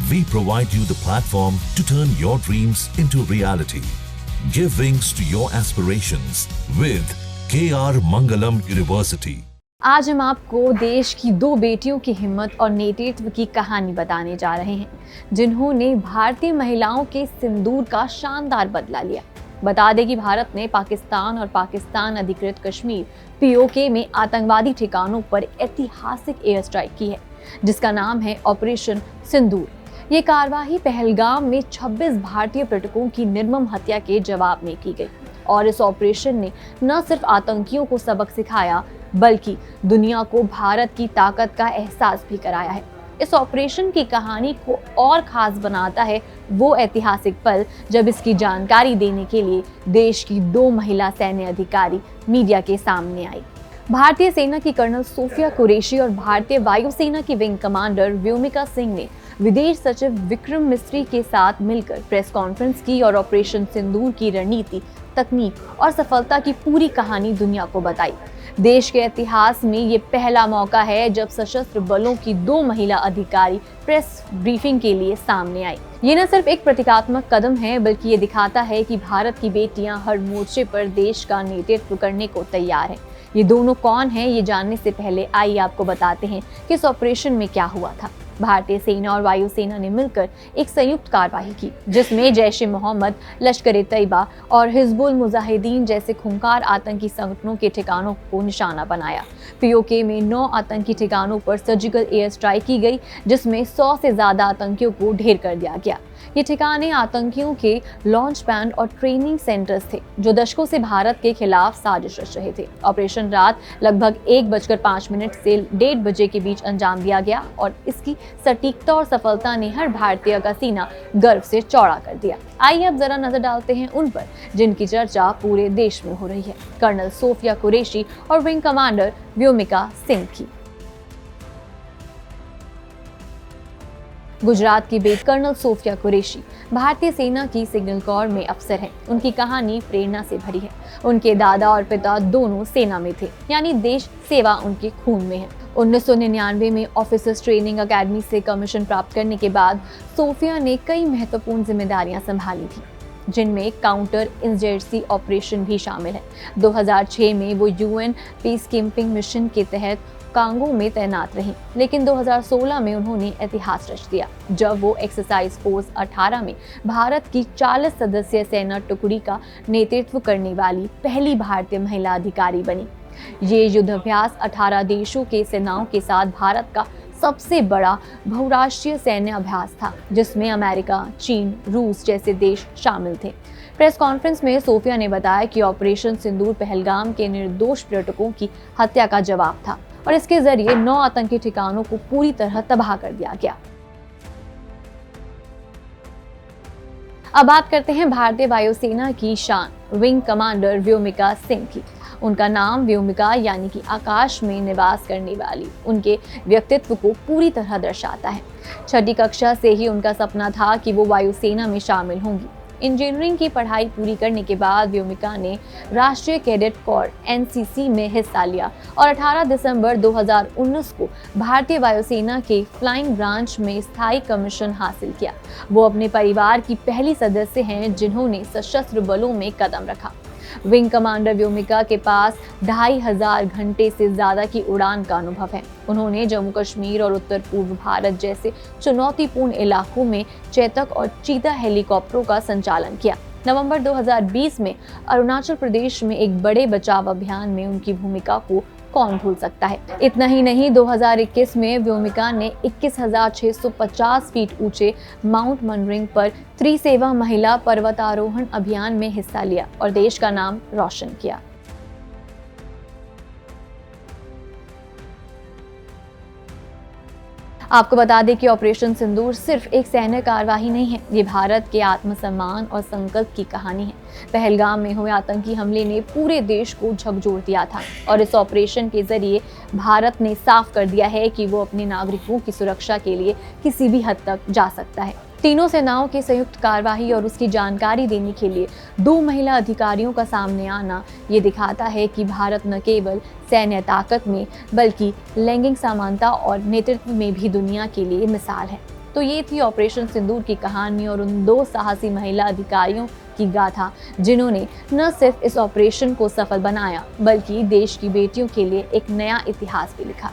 We provide you the platform to turn your dreams into reality. Give wings to your aspirations with KR Mangalam University. आज हम आपको देश की दो बेटियों की हिम्मत और नेतृत्व की कहानी बताने जा रहे हैं, जिन्होंने भारतीय महिलाओं के सिंदूर का शानदार बदला लिया। बता दें कि भारत ने पाकिस्तान और पाकिस्तान अधिकृत कश्मीर POK में आतंकवादी ठिकानों पर ऐतिहासिक एयर स्ट्राइक की है, जिसका नाम है ऑपरेशन सिंदूर। ये कार्रवाई पहलगाम में 26 भारतीय पर्यटकों की निर्मम हत्या के जवाब में की गई और इस ऑपरेशन ने न सिर्फ आतंकियों को सबक सिखाया, बल्कि दुनिया को भारत की ताकत का एहसास भी कराया है। इस ऑपरेशन की कहानी को और खास बनाता है वो ऐतिहासिक पल जब इसकी जानकारी देने के लिए देश की दो महिला सैन्य अधिकारी मीडिया के सामने आई। भारतीय सेना की कर्नल सोफिया कुरैशी और भारतीय वायुसेना की विंग कमांडर व्योमिका सिंह ने विदेश सचिव विक्रम मिस्री के साथ मिलकर प्रेस कॉन्फ्रेंस की और ऑपरेशन सिंदूर की रणनीति, तकनीक और सफलता की पूरी कहानी दुनिया को बताई। देश के इतिहास में ये पहला मौका है जब सशस्त्र बलों की दो महिला अधिकारी प्रेस ब्रीफिंग के लिए सामने आई। ये न सिर्फ एक प्रतीकात्मक कदम है, बल्कि ये दिखाता है कि भारत की बेटियां हर मोर्चे पर देश का नेतृत्व करने को तैयार हैं। ये दोनों कौन हैं, ये जानने से पहले आइए आपको बताते हैं कि इस ऑपरेशन में क्या हुआ था। भारतीय सेना और वायुसेना ने मिलकर एक संयुक्त कार्रवाई की, जिसमें जैश-ए-मोहम्मद, लश्कर-ए-तैयबा और हिजबुल मुजाहिदीन जैसे खूंखार आतंकी संगठनों के ठिकानों को निशाना बनाया। POK में 9 आतंकी ठिकानों पर सर्जिकल एयर स्ट्राइक की गई, जिसमें 100 से ज्यादा आतंकियों को ढेर कर दिया गया। ये ठिकाने आतंकियों के लॉन्च पैड और ट्रेनिंग सेंटर्स थे, जो दशकों से भारत के खिलाफ साजिश रच रहे थे। ऑपरेशन रात लगभग 1:05 से 1:30 बजे के बीच अंजाम दिया गया और इसकी सटीकता और सफलता ने हर भारतीय का सीना गर्व से चौड़ा कर दिया। आइए अब जरा नजर डालते हैं उन पर जिनकी चर्चा पूरे देश में हो रही है, कर्नल सोफिया कुरैशी और विंग कमांडर व्योमिका सिंह की। गुजरात की बेटी कर्नल सोफिया कुरैशी भारतीय सेना की सिग्नल कोर में अफसर हैं। उनकी कहानी प्रेरणा से भरी है। उनके दादा और पिता दोनों सेना में थे, यानी देश सेवा उनके खून में है। 1999 में ऑफिसर्स ट्रेनिंग अकेडमी से कमीशन प्राप्त करने के बाद सोफिया ने कई महत्वपूर्ण जिम्मेदारियां संभाली थी, जिनमें काउंटर इंसर्जेंसी ऑपरेशन भी शामिल है। 2006 में वो UN पीसकीपिंग मिशन के तहत कांगो में तैनात रहीं, लेकिन 2016 में उन्होंने इतिहास रच दिया जब वो एक्सरसाइज फोर्स 18 में भारत की 40 सदस्यीय सेना टुकड़ी का नेतृत्व करने वाली पहली भारतीय महिला अधिकारी बनी। ये युद्धाभ्यास 18 देशों के सेनाओं के साथ भारत का सबसे बड़ा बहुराष्ट्रीय सैन्य अभ्यास था, जिसमें अमेरिका, चीन, रूस जैसे देश शामिल थे। प्रेस कॉन्फ्रेंस में सोफिया ने बताया कि ऑपरेशन सिंदूर पहलगाम के निर्दोष पर्यटकों की हत्या का जवाब था और इसके जरिए 9 आतंकी ठिकानों को पूरी तरह तबाह कर दिया गया। अब बात करते हैं भारतीय वायुसेना की शान विंग कमांडर व्योमिका सिंह की। उनका नाम व्योमिका यानी कि आकाश में निवास करने वाली उनके व्यक्तित्व को पूरी तरह दर्शाता है। 6ठी कक्षा से ही उनका सपना था कि वो वायुसेना में शामिल होंगी। इंजीनियरिंग की पढ़ाई पूरी करने के बाद व्योमिका ने राष्ट्रीय कैडेट कोर NCC में हिस्सा लिया और 18 दिसंबर 2019 को भारतीय वायुसेना के फ्लाइंग ब्रांच में स्थायी कमीशन हासिल किया। वो अपने परिवार की पहली सदस्य हैं जिन्होंने सशस्त्र बलों में कदम रखा। विंग कमांडर व्योमिका के पास 2500 घंटे से ज्यादा की उड़ान का अनुभव है। उन्होंने जम्मू कश्मीर और उत्तर पूर्व भारत जैसे चुनौतीपूर्ण इलाकों में चेतक और चीता हेलीकॉप्टरों का संचालन किया। नवंबर 2020 में अरुणाचल प्रदेश में एक बड़े बचाव अभियान में उनकी भूमिका को कौन भूल सकता है। इतना ही नहीं, 2021 में व्योमिका ने 21,650 फीट ऊंचे माउंट मनरिंग पर त्रिसेवा महिला पर्वतारोहण अभियान में हिस्सा लिया और देश का नाम रोशन किया। आपको बता दें कि ऑपरेशन सिंदूर सिर्फ एक सैन्य कार्यवाही नहीं है, ये भारत के आत्मसम्मान और संकल्प की कहानी है। पहलगाम में हुए आतंकी हमले ने पूरे देश को झकझोर दिया था और इस ऑपरेशन के जरिए भारत ने साफ कर दिया है कि वो अपने नागरिकों की सुरक्षा के लिए किसी भी हद तक जा सकता है। तीनों सेनाओं की संयुक्त कार्यवाही और उसकी जानकारी देने के लिए 2 महिला अधिकारियों का सामने आना ये दिखाता है कि भारत न केवल सैन्य ताकत में बल्कि लैंगिक समानता और नेतृत्व में भी दुनिया के लिए मिसाल है। तो ये थी ऑपरेशन सिंदूर की कहानी और उन 2 साहसी महिला अधिकारियों की गाथा, जिन्होंने न सिर्फ इस ऑपरेशन को सफल बनाया बल्कि देश की बेटियों के लिए एक नया इतिहास भी लिखा।